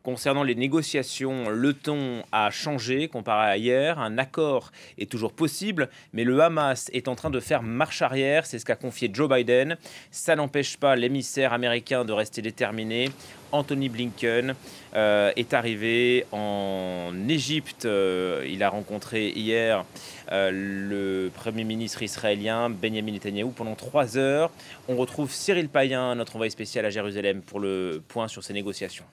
Concernant les négociations, le ton a changé comparé à hier. Un accord est toujours possible, mais le Hamas est en train de faire marche arrière. C'est ce qu'a confié Joe Biden. Ça n'empêche pas l'émissaire américain de rester déterminé. Anthony Blinken est arrivé en Égypte. Il a rencontré hier le Premier ministre israélien Benjamin Netanyahou pendant 3 heures. On retrouve Cyril Payen, notre envoyé spécial à Jérusalem, pour le point sur ces négociations.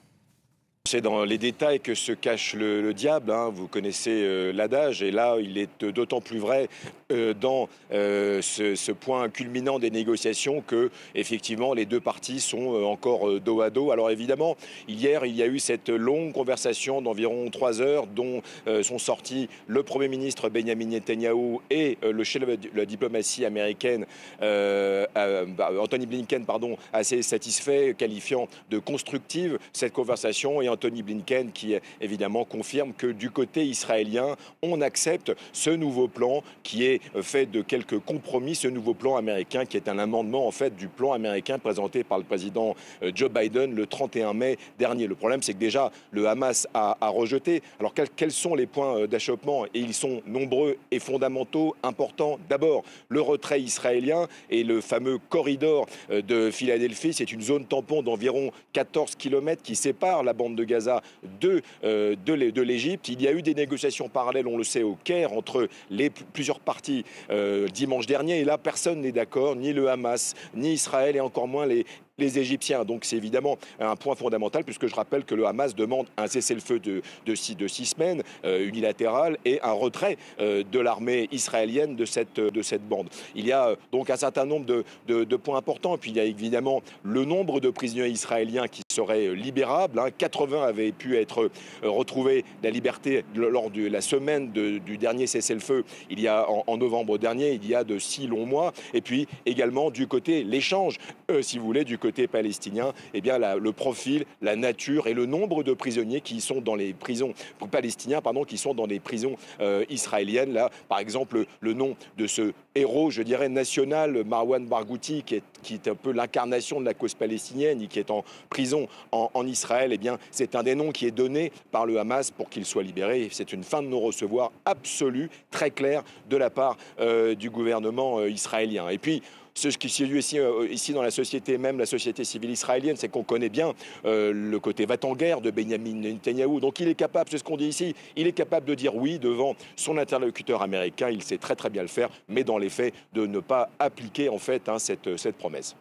C'est dans les détails que se cache le diable, hein. Vous connaissez l'adage, et là, il est d'autant plus vrai dans ce point culminant des négociations que, effectivement, les deux parties sont encore dos à dos. Alors évidemment, hier, il y a eu cette longue conversation d'environ 3 heures, dont sont sortis le Premier ministre Benjamin Netanyahou et le chef de la diplomatie américaine, Anthony Blinken, assez satisfait, qualifiant de constructive cette conversation, et Anthony Blinken qui évidemment confirme que du côté israélien, on accepte ce nouveau plan qui est fait de quelques compromis, ce nouveau plan américain qui est un amendement en fait du plan américain présenté par le président Joe Biden le 31 mai dernier. Le problème, c'est que déjà le Hamas a rejeté. Alors quels sont les points d'achoppement? Et ils sont nombreux et fondamentaux, importants. D'abord, le retrait israélien et le fameux corridor de Philadelphie. C'est une zone tampon d'environ 14 km qui sépare la bande de Gaza de l'Égypte. Il y a eu des négociations parallèles, on le sait, au Caire, entre plusieurs parties dimanche dernier. Et là, personne n'est d'accord, ni le Hamas, ni Israël, et encore moins les Égyptiens. Donc c'est évidemment un point fondamental, puisque je rappelle que le Hamas demande un cessez-le-feu de 6 semaines unilatéral, et un retrait de l'armée israélienne de cette bande. Il y a donc un certain nombre de points importants. Et puis il y a évidemment le nombre de prisonniers israéliens qui seraient libérables. 80 avaient pu être retrouvés la liberté lors de la semaine du dernier cessez-le-feu il y a en novembre dernier, il y a de 6 longs mois. Et puis également du côté l'échange, si vous voulez, du côté palestinien, eh bien le profil, la nature et le nombre de prisonniers qui sont dans les prisons palestiniens, qui sont dans les prisons israéliennes. Là, par exemple, le nom de ce héros, je dirais, national, Marwan Barghouti, qui est un peu l'incarnation de la cause palestinienne et qui est en prison en Israël, eh bien, c'est un des noms qui est donné par le Hamas pour qu'il soit libéré. C'est une fin de non-recevoir absolue, très claire de la part du gouvernement israélien. Et puis, ce qui s'est vu ici dans la société, même la société civile israélienne, c'est qu'on connaît bien le côté va-t-en-guerre de Benjamin Netanyahou. Donc il est capable, c'est ce qu'on dit ici, il est capable de dire oui devant son interlocuteur américain. Il sait très très bien le faire, mais dans les faits, de ne pas appliquer en fait cette promesse.